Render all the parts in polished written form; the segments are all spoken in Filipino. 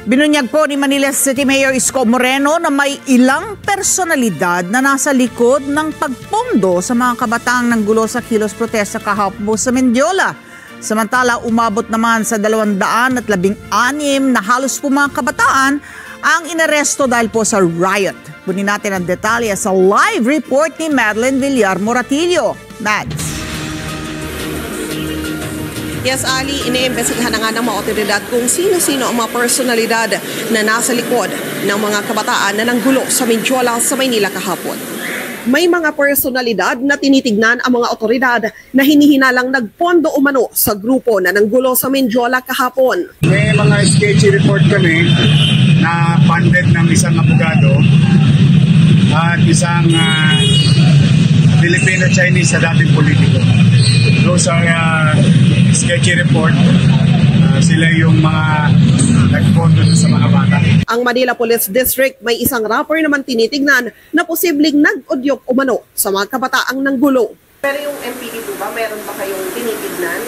Binunyag po ni Manila City Mayor Isko Moreno na may ilang personalidad na nasa likod ng pagpondo sa mga kabataang nanggulo sa kilos protesta kahapon sa Mendiola. Samantala, umabot naman sa 216 na halos po mga kabataan ang inaresto dahil po sa riot. Kunin natin ang detalye sa live report ni Madeline Villar Moratillo. Mads. Yes, Ali, iniimbestigahan na nga ng mga otoridad kung sino-sino ang mga personalidad na nasa likod ng mga kabataan na nanggulo sa Mendiola sa Maynila kahapon. May mga personalidad na tinitignan ang mga otoridad na hinihinalang nagpondo umano sa grupo na nanggulo sa Mendiola kahapon. May mga sketchy report kami na funded ng isang abogado at isang Filipino-Chinese sa dating politiko. Those are sketchy report. Sila yung mga nagpondo sa mga bata. Ang Manila Police District may isang rapper naman tinitignan na posibleng nag-udyok umano sa mga kabataang nanggulo. Pero yung MPD po ba, meron ba kayong tinitignan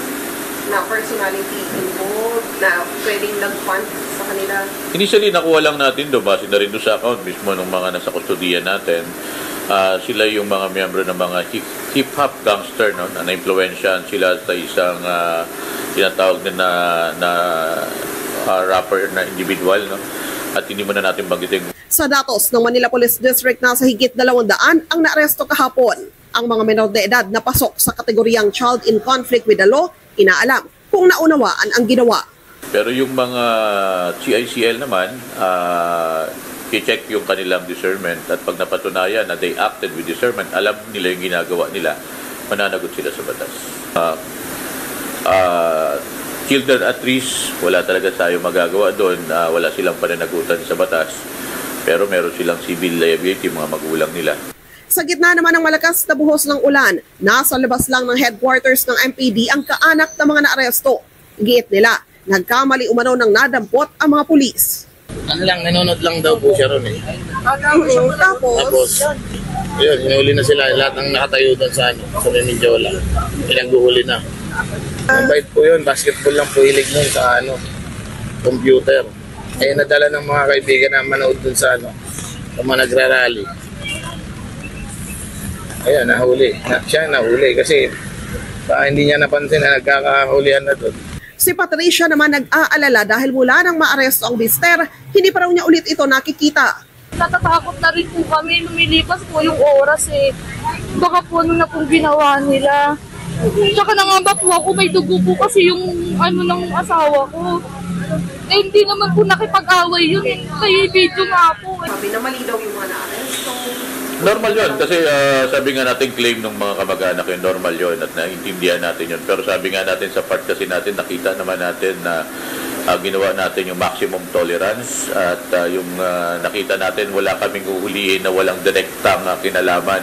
na personality involved na pwedeng nag-fund sa kanila? Initially, nakuha lang natin doon, base na rin doon sa account mismo ng mga nasa kustodiya natin. Sila yung mga miyembro ng mga hip-hop gangster, no, na na-influensyahan sila sa isang tinatawag na rapper na individual, no, at hindi mo na natin banggitin. Sa datos ng Manila Police District, nasa higit 200 ang naaresto kahapon. Ang mga menor de edad na pasok sa kategoryang child in conflict with the law, inaalam kung naunawaan ang ginawa. Pero yung mga CICL naman, i-check yung kanilang discernment at pag napatunayan na they acted with discernment, alam nila yung ginagawa nila, mananagot sila sa batas. Children at risk, wala talaga tayo magagawa doon, wala silang pananagutan sa batas, pero meron silang civil liability, mga magulang nila. Sa gitna naman ng malakas na buhos ng ulan, nasa labas lang ng headquarters ng MPD ang kaanak ng mga naaresto. Giit nila, nagkamali umano ng nadampot ang mga pulis. Ano lang, nanonood lang daw po siya ron eh. Tapos, yun, hinuli na sila. Lahat ng nakatayo doon sa Mendiola. Pinaghuhuli na. Mabait po yun, basketball lang po hilig nun sa computer. Eh, nadala ng mga kaibigan na manood doon sa sa mga nagrarally. Ayan, nahuli. Siya nahuli kasi hindi niya napansin na nagkakahulihan na doon. Si Patricia naman nag-aalala dahil mula nang maaresto ang mister, hindi pa raw niya ulit ito nakikita. Natatakot na rin po kami, lumilipas po yung oras eh. Baka po ano na pong ginawa nila. Tsaka nangamba po ako, may dugo po kasi yung ng asawa ko. Eh hindi naman po nakipag-away yun eh. Kaya video nga po eh. Sabi na mali daw yung mga naaresto. Normal yun kasi sabi nga natin claim ng mga kamag-anak yun, normal yun at naiintindihan natin yun. Pero sabi nga natin sa part kasi natin, nakita naman natin na ginawa natin yung maximum tolerance at yung nakita natin wala kaming uhulihin na walang direktang kinalaman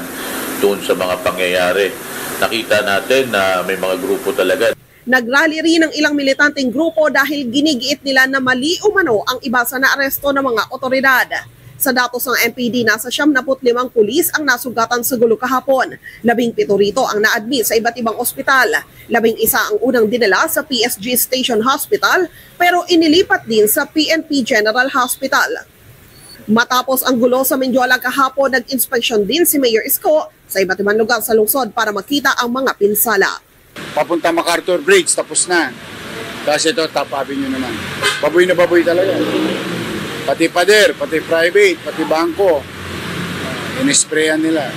doon sa mga pangyayari. Nakita natin na may mga grupo talaga. Nagrally rin ng ilang militanteng grupo dahil ginigiit nila na mali umano ang iba sa naaresto ng mga otoridad. Sa datos ng MPD, nasa 75 pulis ang nasugatan sa gulo kahapon. 17 rito ang na-admit sa iba't ibang ospital. 11 ang unang dinala sa PSG Station Hospital pero inilipat din sa PNP General Hospital. Matapos ang gulo sa Mendiola kahapon, nag-inspeksyon din si Mayor Isko sa iba't ibang lugar sa lungsod para makita ang mga pinsala. Papunta MacArthur Bridge, tapos na. Kasi ito, Top Avenue naman. Baboy na baboy talaga. Pati pader, pati private, pati bangko. Inisprayan nila.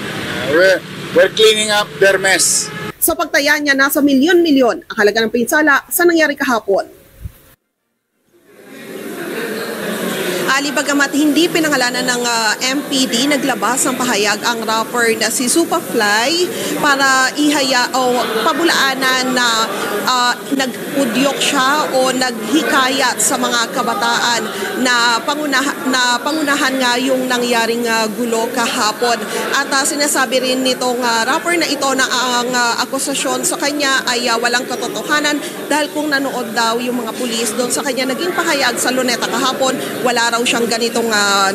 We're cleaning up their mess. Sa pagtaya niya, nasa milyon-milyon ang halaga ng pinsala sa nangyari kahapon. Ali, bagamat hindi pinangalanan ng MPD, naglabas ng pahayag ang rapper na si Superfly para ihaya o pabulaanan na nag-udyok siya o naghikayat sa mga kabataan na pangunahan nga yung nangyaring gulo kahapon. At sinasabi rin nitong rapper na ito na ang akusasyon sa kanya ay walang katotohanan dahil kung nanood daw yung mga pulis doon sa kanya naging pahayag sa Luneta kahapon, wala raw siyang ganitong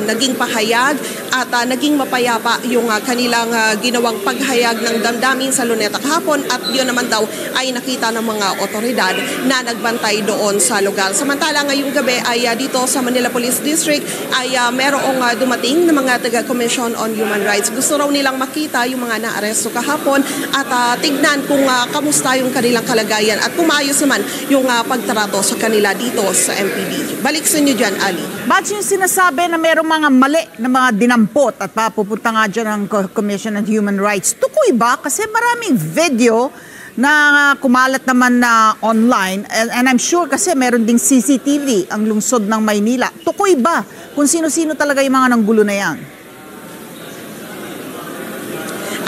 naging pahayag at naging mapayapa yung kanilang ginawang paghayag ng damdamin sa Luneta kahapon at yun naman daw ay nakita ng mga otoridad na nagbantay doon sa lugar. Samantala ngayong gabi ay dito sa Manila Police District ay merong dumating na mga taga-Commission on Human Rights. Gusto raw nilang makita yung mga naaresto kahapon at tignan kung kamusta yung kanilang kalagayan at kumayos naman yung pagtrato sa kanila dito sa MPD. Balik sa inyo dyan, Ali. Bakit yung sinasabi na merong mga mali na mga dinampot at papupunta nga dyan ng Commission on Human Rights? Tukoy ba? Kasi maraming video na kumalat naman na online and I'm sure kasi meron ding CCTV ang lungsod ng Maynila. Tukoy ba kung sino-sino talaga yung mga nanggulo na yan?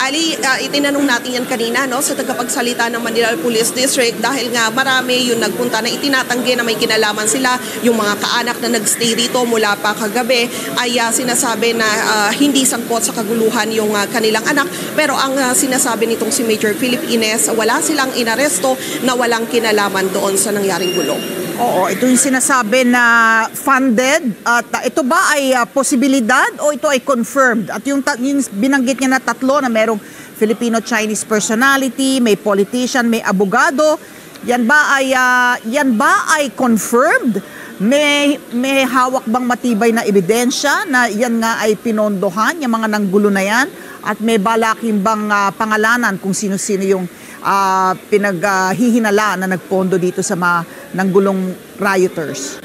Ali, itinanong natin yan kanina sa tagapagsalita ng Manila Police District dahil nga marami yung nagpunta na itinatanggi na may kinalaman sila. Yung mga kaanak na nagstay rito mula pa kagabi ay sinasabi na hindi sangkot sa kaguluhan yung kanilang anak. Pero ang sinasabi nitong si Major Philip Ines, wala silang inaresto na walang kinalaman doon sa nangyaring gulo. Oo, ito yung sinasabi na funded at ito ba ay posibilidad o ito ay confirmed? At yung binanggit niya na tatlo na merong Filipino-Chinese personality, may politician, may abogado, yan ba ay confirmed? May hawak bang matibay na ebidensya na yan nga ay pinondohan, yung mga nanggulo na yan? At may balaking bang pangalanan kung sino-sino yung pinaghihinala na nagpondo dito sa mga nanggulong rioters?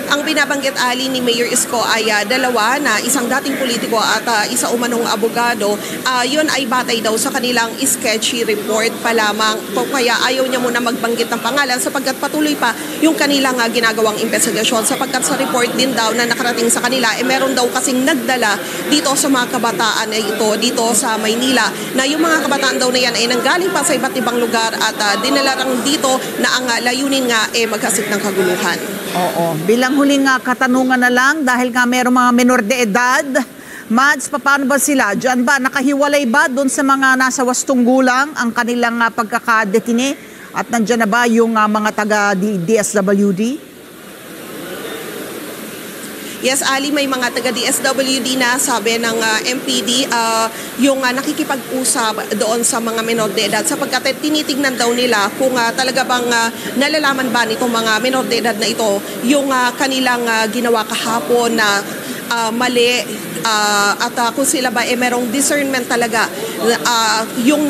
Ang binabanggit, Ali, ni Mayor Isko ay dalawa na isang dating politiko at isa umanong abogado. Yun ay batay daw sa kanilang sketchy report pa lamang. Kaya ayaw niya muna magbanggit ng pangalan sapagkat patuloy pa yung kanilang ginagawang investigasyon. Sapagkat sa report din daw na nakarating sa kanila, meron daw kasing nagdala dito sa mga kabataan na ito, dito sa Maynila, na yung mga kabataan daw na yan ay nanggaling pa sa iba't ibang lugar at dinala lang dito na ang layunin nga magkasik ng kaguluhan. Oo. Bilang huling katanungan na lang, dahil nga mayroong mga menor de edad, Mads, paano ba sila? Diyan ba, nakahiwalay ba doon sa mga nasa wastong gulang ang kanilang pagkakadetine? At nandiyan na ba yung mga taga-DSWD? Yes, Ali, may mga taga-DSWD na sabi ng MPD yung nakikipag-usap doon sa mga menor de edad sapagkat tinitignan daw nila kung talaga bang nalalaman ba nitong mga menor de edad na ito yung kanilang ginawa kahapon na mali at kung sila ba merong discernment talaga yung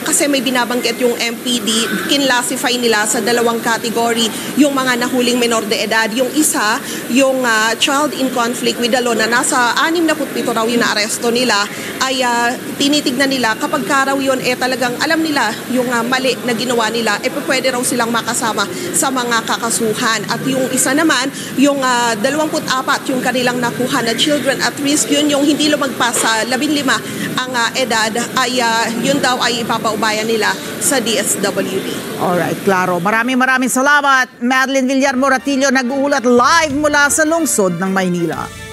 kasi may binabanggit yung MPD, kinlasify nila sa dalawang category yung mga nahuling menor de edad. Yung isa, yung child in conflict with the law na nasa 67 raw yung naaresto nila ay tinitignan nila kapag raw yun talagang alam nila yung mali na ginawa nila pwede raw silang makasama sa mga kakasuhan. At yung isa naman, yung 24 yung kanilang nakuha na children at risk, yun yung hindi lumagpas sa 15 ang edad ay yun daw ay ipapaubayan nila sa DSWD. Alright, klaro. Maraming salamat. Madeline Villar Moratillo nag-uulat live mula sa lungsod ng Maynila.